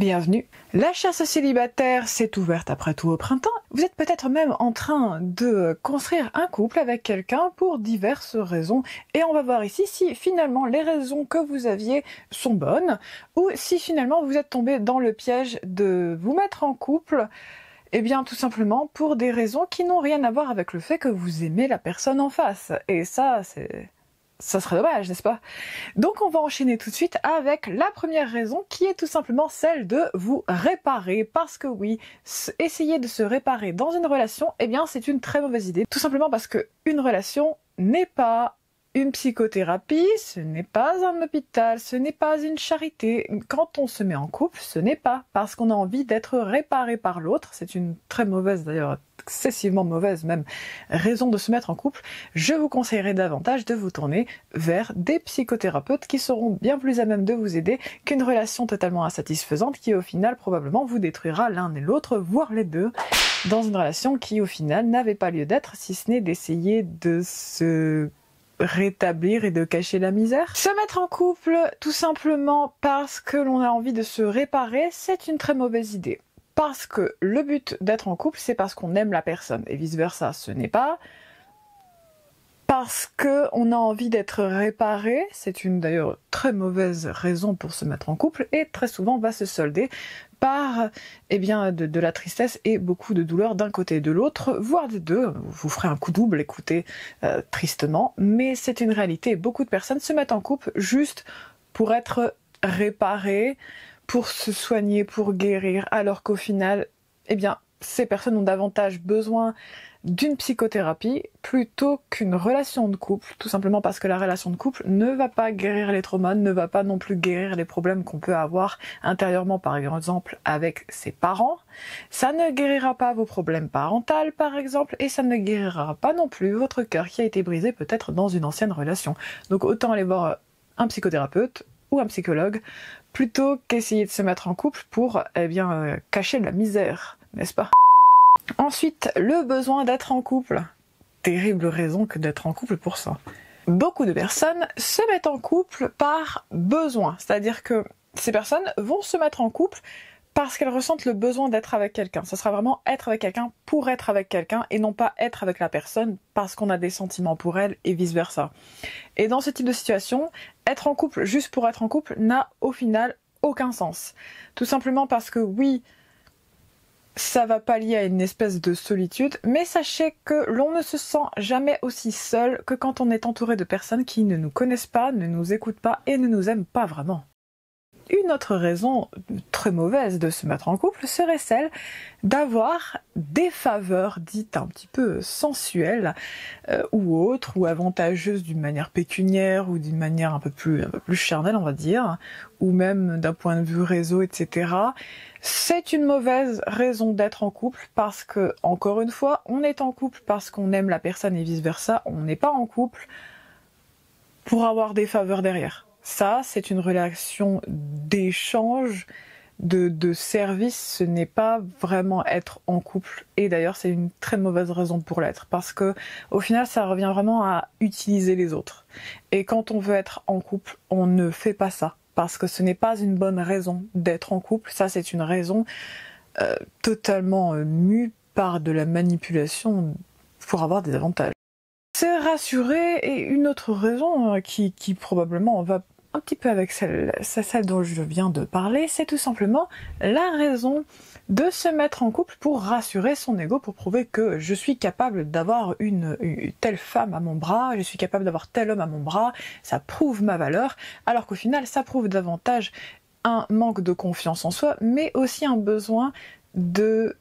Bienvenue. La chasse célibataire s'est ouverte après tout au printemps. Vous êtes peut-être même en train de construire un couple avec quelqu'un pour diverses raisons. Et on va voir ici si finalement les raisons que vous aviez sont bonnes ou si finalement vous êtes tombé dans le piège de vous mettre en couple. Eh bien tout simplement pour des raisons qui n'ont rien à voir avec le fait que vous aimez la personne en face. Et ça serait dommage, n'est-ce pas? Donc on va enchaîner tout de suite avec la première raison qui est tout simplement celle de vous réparer. Parce que oui, essayer de se réparer dans une relation, eh bien c'est une très mauvaise idée. Tout simplement parce que une relation n'est pas une psychothérapie, ce n'est pas un hôpital, ce n'est pas une charité. Quand on se met en couple, ce n'est pas parce qu'on a envie d'être réparé par l'autre. C'est une très mauvaise, d'ailleurs excessivement mauvaise même, raison de se mettre en couple. Je vous conseillerais davantage de vous tourner vers des psychothérapeutes qui seront bien plus à même de vous aider qu'une relation totalement insatisfaisante qui au final probablement vous détruira l'un et l'autre, voire les deux, dans une relation qui au final n'avait pas lieu d'être, si ce n'est d'essayer de se rétablir et de cacher la misère. Se mettre en couple tout simplement parce que l'on a envie de se réparer, c'est une très mauvaise idée. Parce que le but d'être en couple, c'est parce qu'on aime la personne, et vice-versa, ce n'est pas parce qu'on a envie d'être réparé, c'est une d'ailleurs très mauvaise raison pour se mettre en couple, et très souvent va se solder par de la tristesse et beaucoup de douleur d'un côté et de l'autre, voire des deux. Vous ferez un coup double, écoutez, tristement, mais c'est une réalité. Beaucoup de personnes se mettent en couple juste pour être réparées, pour se soigner, pour guérir, alors qu'au final, ces personnes ont davantage besoin d'une psychothérapie plutôt qu'une relation de couple, tout simplement parce que la relation de couple ne va pas guérir les traumas, ne va pas non plus guérir les problèmes qu'on peut avoir intérieurement, par exemple avec ses parents. Ça ne guérira pas vos problèmes parentaux, par exemple, et ça ne guérira pas non plus votre cœur qui a été brisé peut-être dans une ancienne relation. Donc autant aller voir un psychothérapeute ou un psychologue, plutôt qu'essayer de se mettre en couple pour cacher la misère, n'est-ce pas? Ensuite, le besoin d'être en couple. Terrible raison que d'être en couple pour ça. Beaucoup de personnes se mettent en couple par besoin, c'est-à-dire que ces personnes vont se mettre en couple parce qu'elles ressentent le besoin d'être avec quelqu'un. Ce sera vraiment être avec quelqu'un pour être avec quelqu'un et non pas être avec la personne parce qu'on a des sentiments pour elle et vice-versa. Et dans ce type de situation, être en couple juste pour être en couple n'a au final aucun sens. Tout simplement parce que oui, ça va pallier à une espèce de solitude, mais sachez que l'on ne se sent jamais aussi seul que quand on est entouré de personnes qui ne nous connaissent pas, ne nous écoutent pas et ne nous aiment pas vraiment. Une autre raison très mauvaise de se mettre en couple serait celle d'avoir des faveurs dites un petit peu sensuelles ou autres, ou avantageuses d'une manière pécuniaire ou d'une manière un peu plus charnelle on va dire, ou même d'un point de vue réseau, etc. C'est une mauvaise raison d'être en couple parce que, encore une fois, on est en couple parce qu'on aime la personne et vice-versa, on n'est pas en couple pour avoir des faveurs derrière. Ça, c'est une relation d'échange, de service, ce n'est pas vraiment être en couple. Et d'ailleurs, c'est une très mauvaise raison pour l'être, parce que au final, ça revient vraiment à utiliser les autres. Et quand on veut être en couple, on ne fait pas ça, parce que ce n'est pas une bonne raison d'être en couple. Ça, c'est une raison totalement mue par de la manipulation pour avoir des avantages. Se rassurer est une autre raison qui probablement va un petit peu avec celle dont je viens de parler, c'est tout simplement la raison de se mettre en couple pour rassurer son ego, pour prouver que je suis capable d'avoir une telle femme à mon bras, je suis capable d'avoir tel homme à mon bras, ça prouve ma valeur, alors qu'au final ça prouve davantage un manque de confiance en soi, mais aussi un besoin de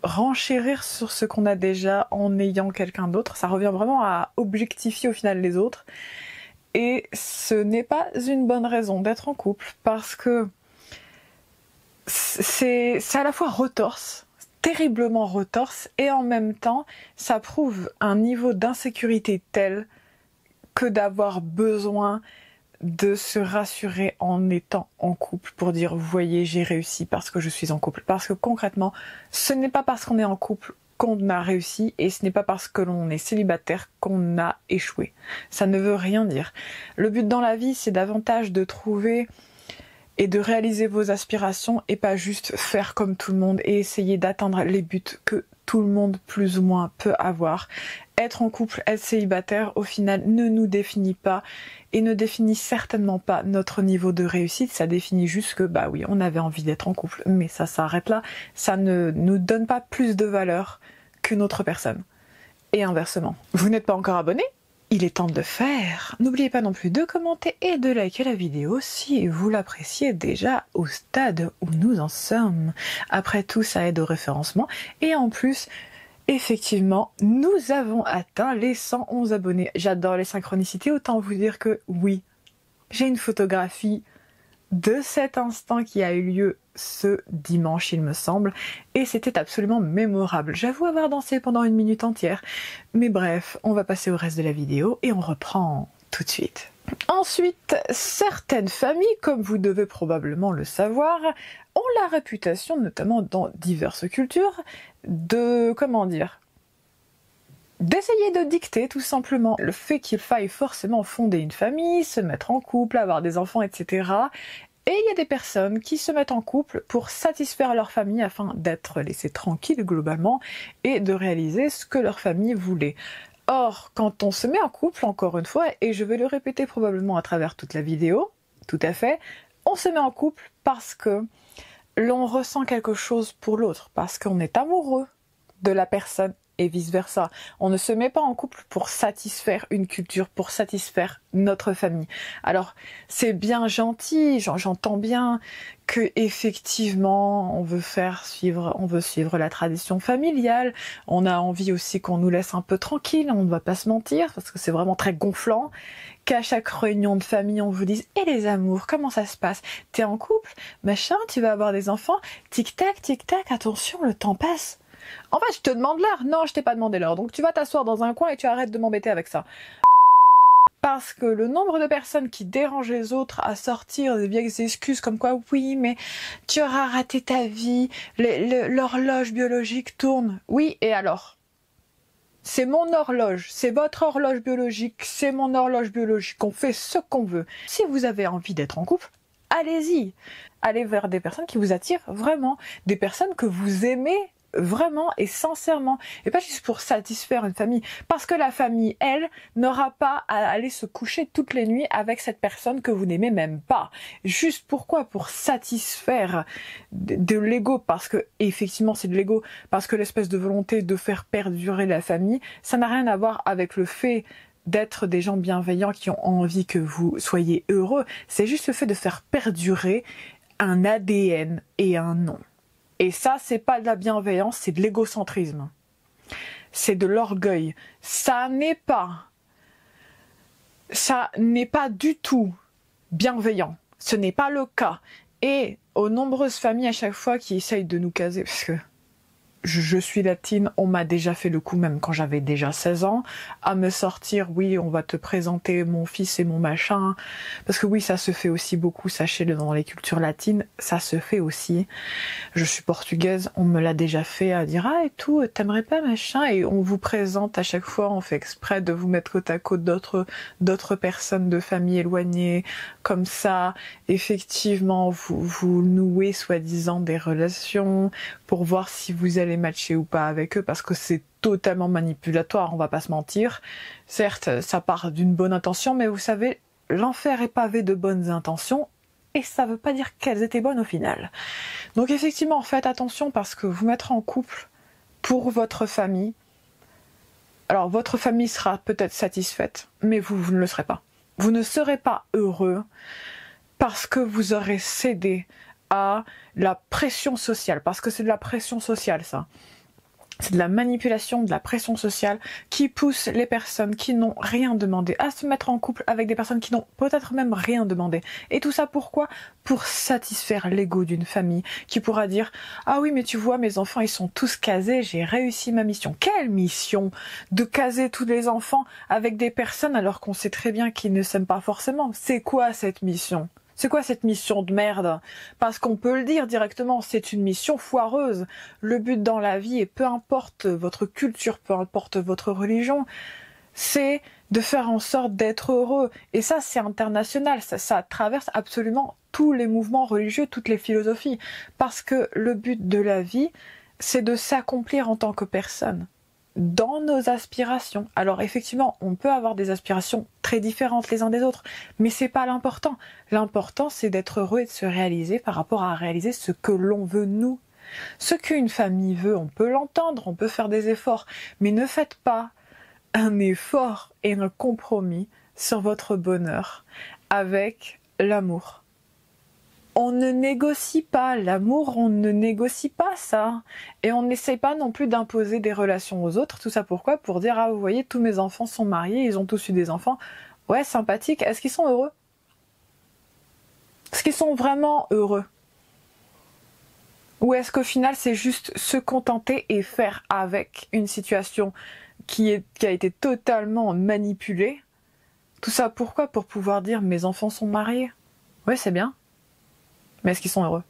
renchérir sur ce qu'on a déjà en ayant quelqu'un d'autre. Ça revient vraiment à objectifier au final les autres. Et ce n'est pas une bonne raison d'être en couple parce que c'est à la fois retorse, terriblement retorse, et en même temps ça prouve un niveau d'insécurité tel que d'avoir besoin de se rassurer en étant en couple pour dire vous voyez j'ai réussi parce que je suis en couple. Parce que concrètement ce n'est pas parce qu'on est en couple qu'on a réussi et ce n'est pas parce que l'on est célibataire qu'on a échoué. Ça ne veut rien dire. Le but dans la vie c'est davantage de trouver et de réaliser vos aspirations et pas juste faire comme tout le monde et essayer d'atteindre les buts que tout le monde plus ou moins peut avoir. Être en couple, être célibataire, au final, ne nous définit pas et ne définit certainement pas notre niveau de réussite. Ça définit juste que, bah oui, on avait envie d'être en couple, mais ça s'arrête là. Ça ne nous donne pas plus de valeur qu'une autre personne. Et inversement. Vous n'êtes pas encore abonné ? Il est temps de le faire. N'oubliez pas non plus de commenter et de liker la vidéo si vous l'appréciez déjà au stade où nous en sommes. Après tout, ça aide au référencement. Et en plus, effectivement, nous avons atteint les 111 abonnés. J'adore les synchronicités, autant vous dire que oui, j'ai une photographie de cet instant qui a eu lieu ce dimanche, il me semble, et c'était absolument mémorable. J'avoue avoir dansé pendant 1 minute entière, mais bref, on va passer au reste de la vidéo et on reprend tout de suite. Ensuite, certaines familles, comme vous devez probablement le savoir, ont la réputation, notamment dans diverses cultures, de, comment dire, d'essayer de dicter tout simplement le fait qu'il faille forcément fonder une famille, se mettre en couple, avoir des enfants, etc. Et il y a des personnes qui se mettent en couple pour satisfaire leur famille afin d'être laissées tranquilles globalement et de réaliser ce que leur famille voulait. Or, quand on se met en couple, encore une fois, et je vais le répéter probablement à travers toute la vidéo, tout à fait, on se met en couple parce que l'on ressent quelque chose pour l'autre, parce qu'on est amoureux de la personne et vice-versa. On ne se met pas en couple pour satisfaire une culture, pour satisfaire notre famille. Alors, c'est bien gentil, j'entends bien que effectivement on veut suivre la tradition familiale, on a envie aussi qu'on nous laisse un peu tranquille, on ne va pas se mentir, parce que c'est vraiment très gonflant, qu'à chaque réunion de famille on vous dise « Et les amours, comment ça se passe? T'es en couple? Machin, tu vas avoir des enfants? Tic-tac, attention, le temps passe !» En fait, je te demande l'heure. Non, je t'ai pas demandé l'heure. Donc tu vas t'asseoir dans un coin et tu arrêtes de m'embêter avec ça. Parce que le nombre de personnes qui dérangent les autres à sortir des vieilles excuses comme quoi oui, mais tu auras raté ta vie, l'horloge biologique tourne. Oui, et alors? C'est mon horloge, c'est votre horloge biologique, c'est mon horloge biologique. On fait ce qu'on veut. Si vous avez envie d'être en couple, allez-y. Allez vers des personnes qui vous attirent vraiment, des personnes que vous aimez vraiment et sincèrement, et pas juste pour satisfaire une famille, parce que la famille, elle, n'aura pas à aller se coucher toutes les nuits avec cette personne que vous n'aimez même pas. Juste pourquoi? Pour satisfaire de l'ego, parce que effectivement c'est de l'ego, parce que l'espèce de volonté de faire perdurer la famille, ça n'a rien à voir avec le fait d'être des gens bienveillants qui ont envie que vous soyez heureux, c'est juste le fait de faire perdurer un ADN et un nom. Et ça, c'est pas de la bienveillance, c'est de l'égocentrisme. C'est de l'orgueil. Ça n'est pas du tout bienveillant. Ce n'est pas le cas. Et aux nombreuses familles à chaque fois qui essayent de nous caser, parce que je suis latine, on m'a déjà fait le coup, même quand j'avais déjà 16 ans, à me sortir, oui, on va te présenter mon fils et mon machin, parce que oui, ça se fait aussi beaucoup, sachez-le, dans les cultures latines, ça se fait aussi. Je suis portugaise, on me l'a déjà fait à dire, ah et tout, t'aimerais pas machin, et on vous présente à chaque fois, on fait exprès de vous mettre côte à côte d'autres personnes de famille éloignées, comme ça, effectivement, vous nouez soi-disant des relations, pour voir si vous allez matcher ou pas avec eux, parce que c'est totalement manipulatoire, on va pas se mentir. Certes, ça part d'une bonne intention, mais vous savez, l'enfer est pavé de bonnes intentions, et ça veut pas dire qu'elles étaient bonnes au final. Donc effectivement, faites attention, parce que vous mettre en couple pour votre famille, alors votre famille sera peut-être satisfaite, mais vous ne le serez pas. Vous ne serez pas heureux, parce que vous aurez cédé à la pression sociale, parce que c'est de la pression sociale ça. C'est de la manipulation, de la pression sociale qui pousse les personnes qui n'ont rien demandé à se mettre en couple avec des personnes qui n'ont peut-être même rien demandé. Et tout ça pourquoi? Pour satisfaire l'ego d'une famille qui pourra dire « Ah oui, mais tu vois, mes enfants, ils sont tous casés, j'ai réussi ma mission. » Quelle mission? De caser tous les enfants avec des personnes alors qu'on sait très bien qu'ils ne s'aiment pas forcément. C'est quoi cette mission? C'est quoi cette mission de merde? Parce qu'on peut le dire directement, c'est une mission foireuse. Le but dans la vie, et peu importe votre culture, peu importe votre religion, c'est de faire en sorte d'être heureux. Et ça, c'est international, ça traverse absolument tous les mouvements religieux, toutes les philosophies, parce que le but de la vie, c'est de s'accomplir en tant que personne, dans nos aspirations. Alors effectivement, on peut avoir des aspirations très différentes les uns des autres, mais c'est pas l'important. L'important, c'est d'être heureux et de se réaliser par rapport à réaliser ce que l'on veut nous. Ce qu'une famille veut, on peut l'entendre, on peut faire des efforts, mais ne faites pas un effort et un compromis sur votre bonheur avec l'amour. On ne négocie pas l'amour, on ne négocie pas ça. Et on n'essaye pas non plus d'imposer des relations aux autres. Tout ça pourquoi? Pour dire, ah vous voyez, tous mes enfants sont mariés, ils ont tous eu des enfants. Ouais, sympathique. Est-ce qu'ils sont heureux? Est-ce qu'ils sont vraiment heureux? Ou est-ce qu'au final c'est juste se contenter et faire avec une situation qui a été totalement manipulée? Tout ça pourquoi? Pour pouvoir dire mes enfants sont mariés. Ouais, c'est bien. Mais est-ce qu'ils sont heureux?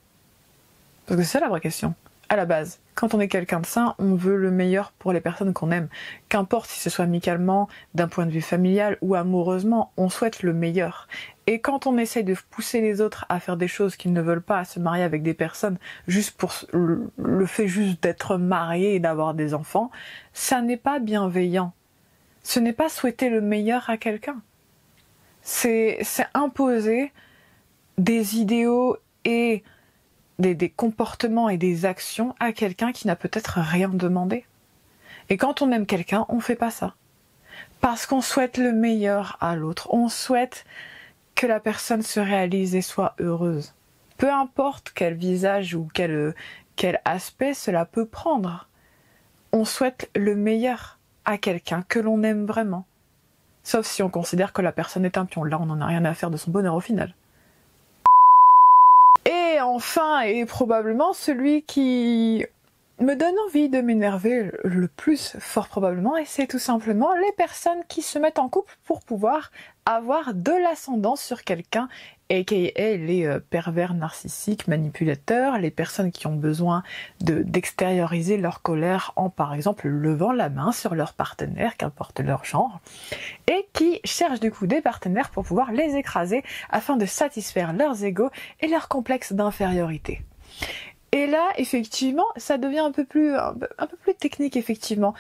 Parce que c'est ça la vraie question. À la base, quand on est quelqu'un de sain, on veut le meilleur pour les personnes qu'on aime. Qu'importe si ce soit amicalement, d'un point de vue familial ou amoureusement, on souhaite le meilleur. Et quand on essaye de pousser les autres à faire des choses qu'ils ne veulent pas, à se marier avec des personnes, juste pour le fait juste d'être marié et d'avoir des enfants, ça n'est pas bienveillant. Ce n'est pas souhaiter le meilleur à quelqu'un. C'est imposer des idéaux et des comportements et des actions à quelqu'un qui n'a peut-être rien demandé. Et quand on aime quelqu'un, on fait pas ça. Parce qu'on souhaite le meilleur à l'autre. On souhaite que la personne se réalise et soit heureuse. Peu importe quel visage ou quel aspect cela peut prendre. On souhaite le meilleur à quelqu'un que l'on aime vraiment. Sauf si on considère que la personne est un pion. Là, on n'en a rien à faire de son bonheur au final. Et enfin, et probablement celui qui me donne envie de m'énerver le plus fort probablement, et c'est tout simplement les personnes qui se mettent en couple pour pouvoir avoir de l'ascendance sur quelqu'un, aka les pervers narcissiques, manipulateurs, les personnes qui ont besoin d'extérioriser leur colère en par exemple levant la main sur leur partenaire, qu'importe leur genre, et qui cherchent du coup des partenaires pour pouvoir les écraser afin de satisfaire leurs égos et leurs complexes d'infériorité. Et là, effectivement, ça devient un peu plus technique, effectivement.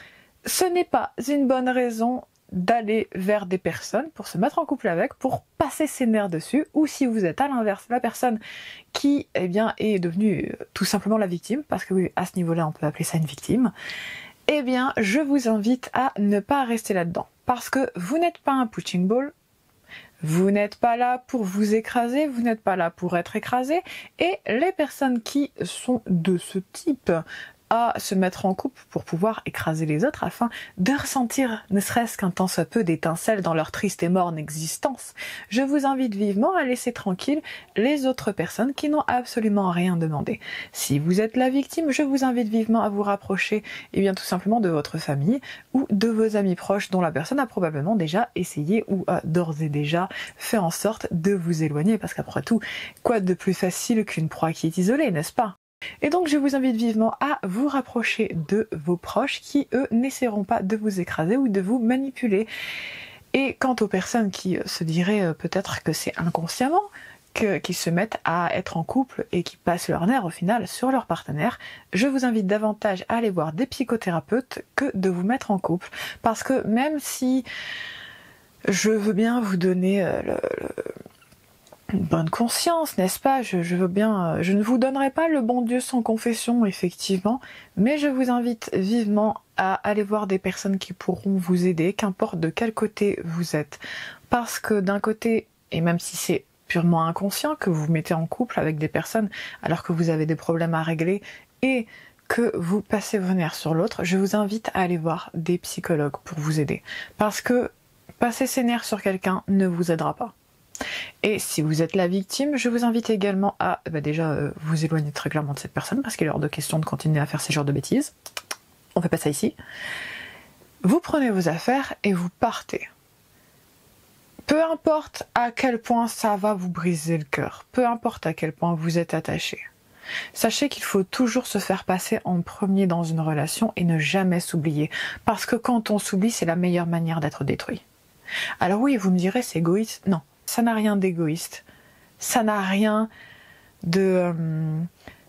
Ce n'est pas une bonne raison d'aller vers des personnes pour se mettre en couple avec, pour passer ses nerfs dessus, ou si vous êtes à l'inverse, la personne qui, eh bien, est devenue tout simplement la victime, parce que oui, à ce niveau-là, on peut appeler ça une victime, eh bien, je vous invite à ne pas rester là-dedans. Parce que vous n'êtes pas un punching ball, vous n'êtes pas là pour vous écraser, vous n'êtes pas là pour être écrasé, et les personnes qui sont de ce type à se mettre en couple pour pouvoir écraser les autres afin de ressentir ne serait-ce qu'un tant soit peu d'étincelles dans leur triste et morne existence, je vous invite vivement à laisser tranquille les autres personnes qui n'ont absolument rien demandé. Si vous êtes la victime, je vous invite vivement à vous rapprocher bien tout simplement de votre famille ou de vos amis proches dont la personne a probablement déjà essayé ou a d'ores et déjà fait en sorte de vous éloigner, parce qu'après tout, quoi de plus facile qu'une proie qui est isolée, n'est-ce pas? Et donc je vous invite vivement à vous rapprocher de vos proches qui, eux, n'essaieront pas de vous écraser ou de vous manipuler. Et quant aux personnes qui se diraient peut-être que c'est inconsciemment, qui se mettent à être en couple et qui passent leur nerf au final sur leur partenaire, je vous invite davantage à aller voir des psychothérapeutes que de vous mettre en couple. Parce que même si je veux bien vous donner une bonne conscience, n'est-ce pas? Je veux bien, je ne vous donnerai pas le bon Dieu sans confession, effectivement, mais je vous invite vivement à aller voir des personnes qui pourront vous aider, qu'importe de quel côté vous êtes. Parce que d'un côté, et même si c'est purement inconscient que vous vous mettez en couple avec des personnes alors que vous avez des problèmes à régler et que vous passez vos nerfs sur l'autre, je vous invite à aller voir des psychologues pour vous aider. Parce que passer ses nerfs sur quelqu'un ne vous aidera pas. Et si vous êtes la victime, je vous invite également à déjà vous éloigner très clairement de cette personne, parce qu'il est hors de question de continuer à faire ces genres de bêtises. On fait pas ça ici. Vous prenez vos affaires et vous partez. Peu importe à quel point ça va vous briser le cœur, peu importe à quel point vous êtes attaché. Sachez qu'il faut toujours se faire passer en premier dans une relation et ne jamais s'oublier. Parce que quand on s'oublie, c'est la meilleure manière d'être détruit. Alors oui, vous me direz, c'est égoïste. Non. Ça n'a rien d'égoïste Ça n'a rien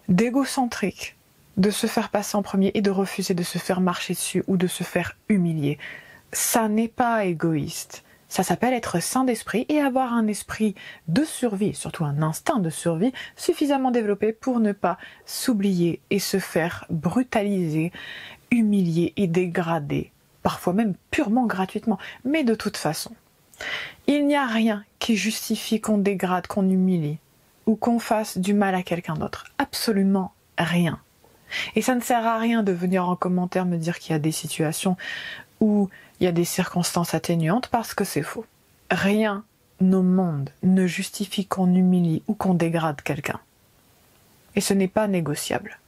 d'égocentrique de se faire passer en premier et de refuser de se faire marcher dessus ou de se faire humilier. Ça n'est pas égoïste. Ça s'appelle être sain d'esprit et avoir un esprit de survie, surtout un instinct de survie, suffisamment développé pour ne pas s'oublier et se faire brutaliser, humilier et dégrader, parfois même purement gratuitement, mais de toute façon. Il n'y a rien qui justifie qu'on dégrade, qu'on humilie ou qu'on fasse du mal à quelqu'un d'autre. Absolument rien. Et ça ne sert à rien de venir en commentaire me dire qu'il y a des situations où il y a des circonstances atténuantes parce que c'est faux. Rien au monde ne justifie qu'on humilie ou qu'on dégrade quelqu'un. Et ce n'est pas négociable.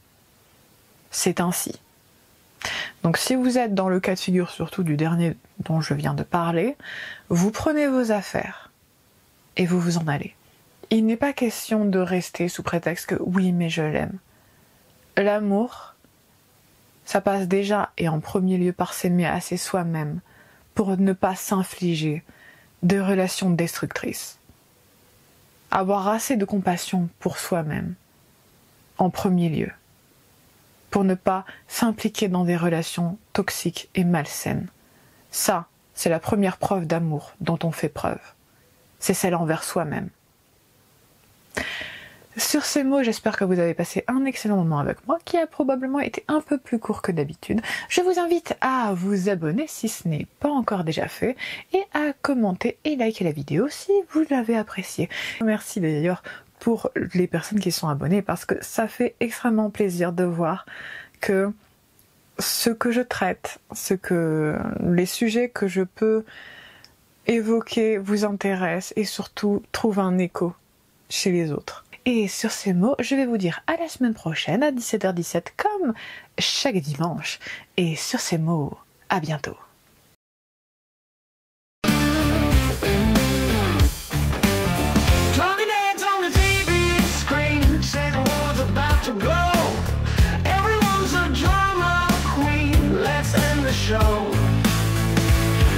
C'est ainsi. Donc si vous êtes dans le cas de figure surtout du dernier dont je viens de parler, vous prenez vos affaires et vous vous en allez. Il n'est pas question de rester sous prétexte que oui mais je l'aime. L'amour, ça passe déjà et en premier lieu par s'aimer assez soi-même pour ne pas s'infliger de relations destructrices. Avoir assez de compassion pour soi-même en premier lieu pour ne pas s'impliquer dans des relations toxiques et malsaines. Ça, c'est la première preuve d'amour dont on fait preuve. C'est celle envers soi-même. Sur ces mots, j'espère que vous avez passé un excellent moment avec moi, qui a probablement été un peu plus court que d'habitude. Je vous invite à vous abonner si ce n'est pas encore déjà fait, et à commenter et liker la vidéo si vous l'avez appréciée. Merci d'ailleurs pour les personnes qui sont abonnées, parce que ça fait extrêmement plaisir de voir que ce que je traite, les sujets que je peux évoquer vous intéressent et surtout trouvent un écho chez les autres. Et sur ces mots, je vais vous dire à la semaine prochaine à 17h17 comme chaque dimanche. Et sur ces mots, à bientôt.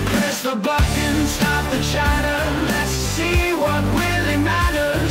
Press the button, stop the chatter, let's see what we